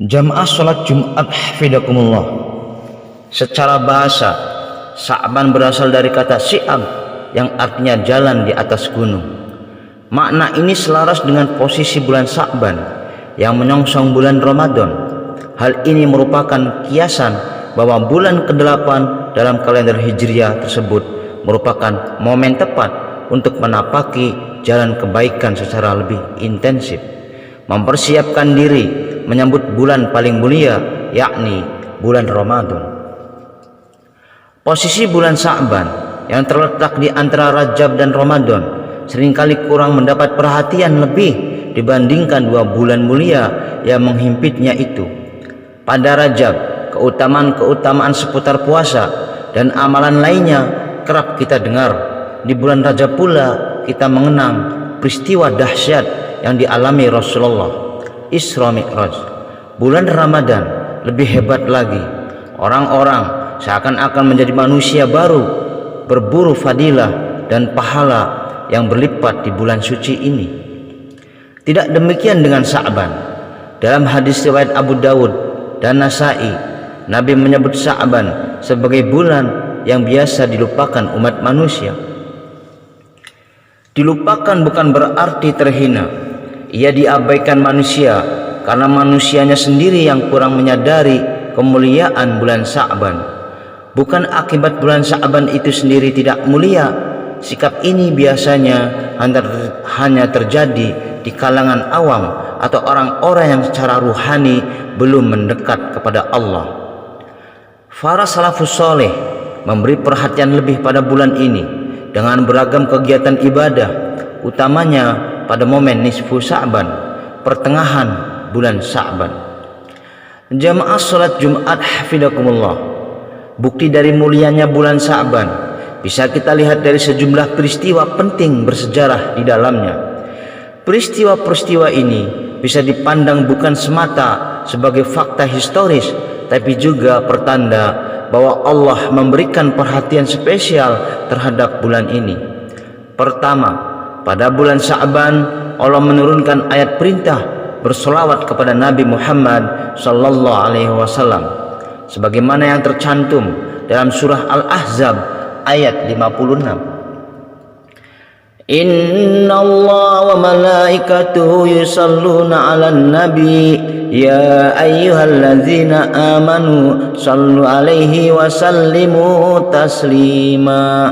Jamaah sholat Jumat hafidakumullah. Secara bahasa, Sya'ban berasal dari kata syi'ab yang artinya jalan di atas gunung. Makna ini selaras dengan posisi bulan Sya'ban yang menyongsong bulan Ramadan. Hal ini merupakan kiasan bahwa bulan ke-8 dalam kalender Hijriah tersebut merupakan momen tepat untuk menapaki jalan kebaikan secara lebih intensif, mempersiapkan diri menyambut bulan paling mulia, yakni bulan Ramadan. Posisi bulan Sya'ban yang terletak di antara Rajab dan Ramadan seringkali kurang mendapat perhatian lebih dibandingkan dua bulan mulia yang menghimpitnya itu. Pada Rajab, keutamaan-keutamaan seputar puasa dan amalan lainnya kerap kita dengar. Di bulan Rajab pula kita mengenang peristiwa dahsyat yang dialami Rasulullah, Isra Mi'raj. Bulan Ramadan lebih hebat lagi. Orang-orang seakan-akan menjadi manusia baru, berburu fadilah dan pahala yang berlipat di bulan suci ini. Tidak demikian dengan Sya'ban. Dalam hadis riwayat Abu Dawud dan Nasa'i, Nabi menyebut Sya'ban sebagai bulan yang biasa dilupakan umat manusia. Dilupakan bukan berarti terhina. Ia diabaikan manusia karena manusianya sendiri yang kurang menyadari kemuliaan bulan Sya'ban. Bukan akibat bulan Sya'ban itu sendiri tidak mulia. Sikap ini biasanya hanya terjadi di kalangan awam atau orang-orang yang secara ruhani belum mendekat kepada Allah. Para salafus soleh memberi perhatian lebih pada bulan ini dengan beragam kegiatan ibadah, utamanya pada momen nisfu Sya'ban, pertengahan bulan Sya'ban. Jamaah salat Jumat hafidakumullah. Bukti dari mulianya bulan Sya'ban bisa kita lihat dari sejumlah peristiwa penting bersejarah di dalamnya. Peristiwa-peristiwa ini bisa dipandang bukan semata sebagai fakta historis, tapi juga pertanda bahwa Allah memberikan perhatian spesial terhadap bulan ini. Pertama, pada bulan Sya'ban Allah menurunkan ayat perintah bersolawat kepada Nabi Muhammad sallallahu alaihi wasallam sebagaimana yang tercantum dalam surah Al-Ahzab ayat 56. Inna Allah wa malaikatuhu yusalluna 'alan nabi ya ayyuhalladzina amanu sallu alaihi wa sallimu taslima.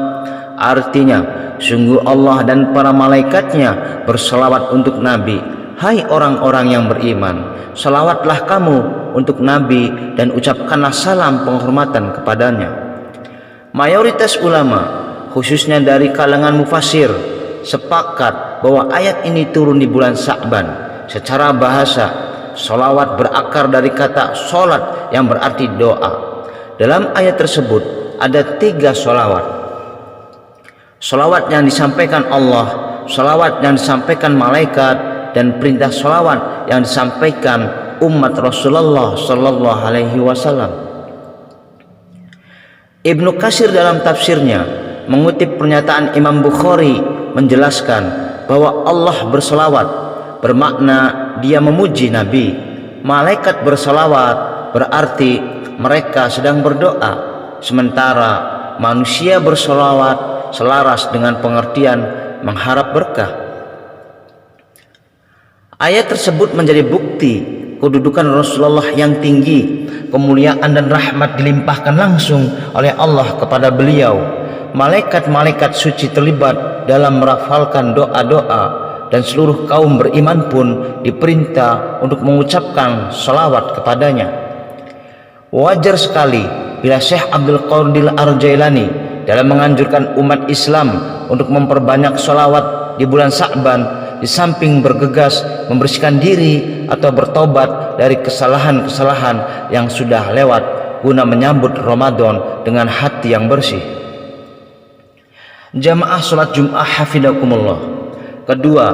Artinya, sungguh Allah dan para malaikatnya berselawat untuk Nabi. Hai orang-orang yang beriman, selawatlah kamu untuk Nabi dan ucapkanlah salam penghormatan kepadanya. Mayoritas ulama, khususnya dari kalangan mufassir, sepakat bahwa ayat ini turun di bulan Sya'ban. Secara bahasa, sholawat berakar dari kata sholat yang berarti doa. Dalam ayat tersebut ada 3 sholawat. Sholawat yang disampaikan Allah, sholawat yang disampaikan malaikat, dan perintah sholawat yang disampaikan umat Rasulullah sallallahu alaihi wasallam. Ibnu Katsir dalam tafsirnya mengutip pernyataan Imam Bukhari menjelaskan bahwa Allah berselawat bermakna dia memuji Nabi. Malaikat berselawat berarti mereka sedang berdoa, sementara manusia berselawat selaras dengan pengertian mengharap berkah. Ayat tersebut menjadi bukti kedudukan Rasulullah yang tinggi, kemuliaan dan rahmat dilimpahkan langsung oleh Allah kepada beliau. Malaikat-malaikat suci terlibat dalam merafalkan doa-doa, dan seluruh kaum beriman pun diperintah untuk mengucapkan salawat kepadanya. Wajar sekali bila Syekh Abdul Qadir Ar-Jailani dalam menganjurkan umat Islam untuk memperbanyak salawat di bulan Sya'ban, di samping bergegas membersihkan diri atau bertobat dari kesalahan-kesalahan yang sudah lewat guna menyambut Ramadan dengan hati yang bersih. Jamaah salat Jumat hafidakumullah. Kedua,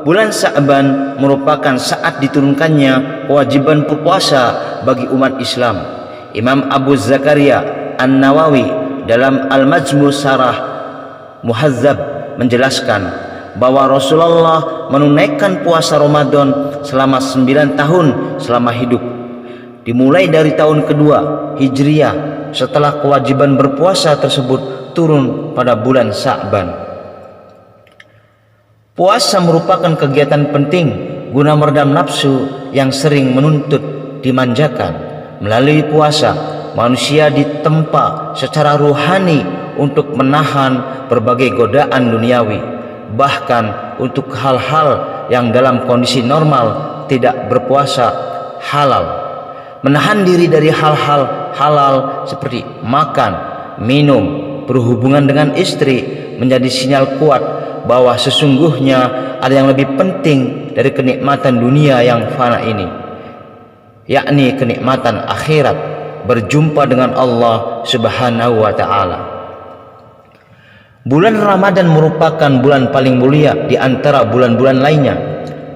bulan Sya'ban merupakan saat diturunkannya kewajiban berpuasa bagi umat Islam. Imam Abu Zakaria An-Nawawi dalam Al-Majmu' Syarah Muhazzab menjelaskan bahwa Rasulullah menunaikan puasa Ramadan selama 9 tahun selama hidup. dimulai dari tahun kedua Hijriah setelah kewajiban berpuasa tersebut turun pada bulan Sya'ban. Puasa merupakan kegiatan penting guna meredam nafsu yang sering menuntut dimanjakan. Melalui puasa, manusia ditempa secara ruhani untuk menahan berbagai godaan duniawi, bahkan untuk hal-hal yang dalam kondisi normal tidak berpuasa halal. Menahan diri dari hal-hal halal seperti makan, minum, berhubungan dengan istri menjadi sinyal kuat bahwa sesungguhnya ada yang lebih penting dari kenikmatan dunia yang fana ini, yakni kenikmatan akhirat, berjumpa dengan Allah Subhanahu wa ta'ala. Bulan Ramadan merupakan bulan paling mulia di antara bulan-bulan lainnya.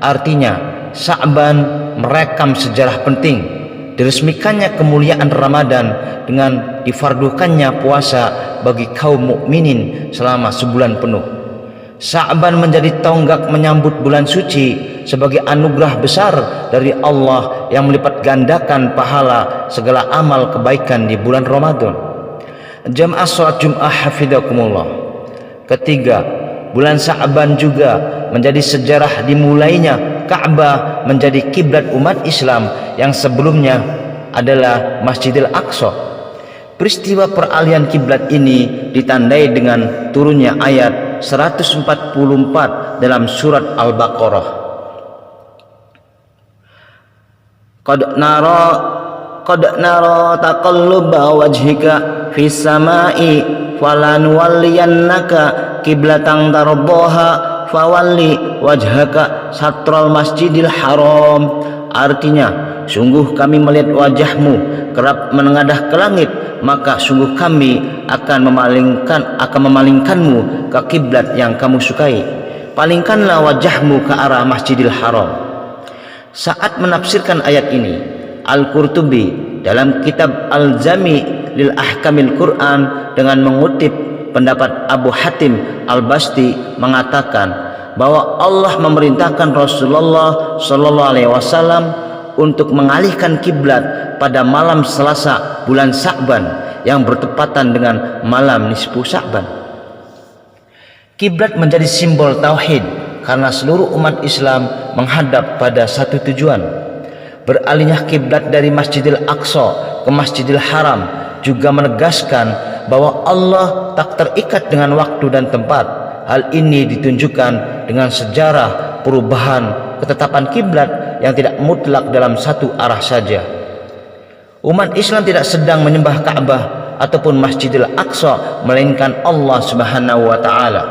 Artinya, Sya'ban merekam sejarah penting. Diresmikannya kemuliaan Ramadan dengan difardukannya puasa bagi kaum mukminin selama sebulan penuh. Sya'ban menjadi tonggak menyambut bulan suci sebagai anugerah besar dari Allah yang melipat gandakan pahala segala amal kebaikan di bulan Ramadan. Jamaah salat Jumat hafizakumullah. Ketiga, bulan Sya'ban juga menjadi sejarah dimulainya Ka'bah menjadi kiblat umat Islam yang sebelumnya adalah Masjidil Aqsa. Peristiwa peralihan kiblat ini ditandai dengan turunnya ayat 144 dalam surat Al-Baqarah. Qad nara taqalluba wajhika fis samai falanwalliyannaka qiblatan tardaha fawalli wajhaka satral masjidil haram. Artinya, sungguh kami melihat wajahmu kerap menengadah ke langit, maka sungguh kami akan memalingkanmu ke kiblat yang kamu sukai. Palingkanlah wajahmu ke arah Masjidil Haram. Saat menafsirkan ayat ini, Al-Qurtubi dalam kitab Al-Jami' lil Ahkamil Quran dengan mengutip pendapat Abu Hatim Al-Basti mengatakan bahwa Allah memerintahkan Rasulullah sallallahu alaihi wasallam untuk mengalihkan kiblat pada malam Selasa bulan Sya'ban yang bertepatan dengan malam nisfu Sya'ban. Kiblat menjadi simbol tauhid karena seluruh umat Islam menghadap pada satu tujuan. Beralihnya kiblat dari Masjidil Aqsa ke Masjidil Haram juga menegaskan bahwa Allah tak terikat dengan waktu dan tempat. Hal ini ditunjukkan dengan sejarah perubahan ketetapan kiblat yang tidak mutlak dalam satu arah saja. Umat Islam tidak sedang menyembah Ka'bah ataupun Masjidil Aqsa, melainkan Allah Subhanahu wa ta'ala.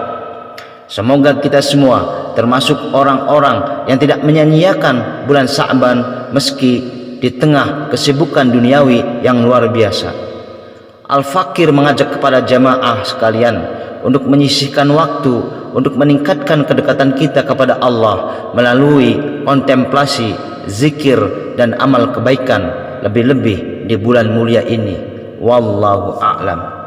Semoga kita semua termasuk orang-orang yang tidak menyanyiakan bulan Sya'ban meski di tengah kesibukan duniawi yang luar biasa. Al-Fakir mengajak kepada jamaah sekalian untuk menyisihkan waktu untuk meningkatkan kedekatan kita kepada Allah melalui kontemplasi, zikir, dan amal kebaikan, lebih-lebih di bulan mulia ini. Wallahu a'lam.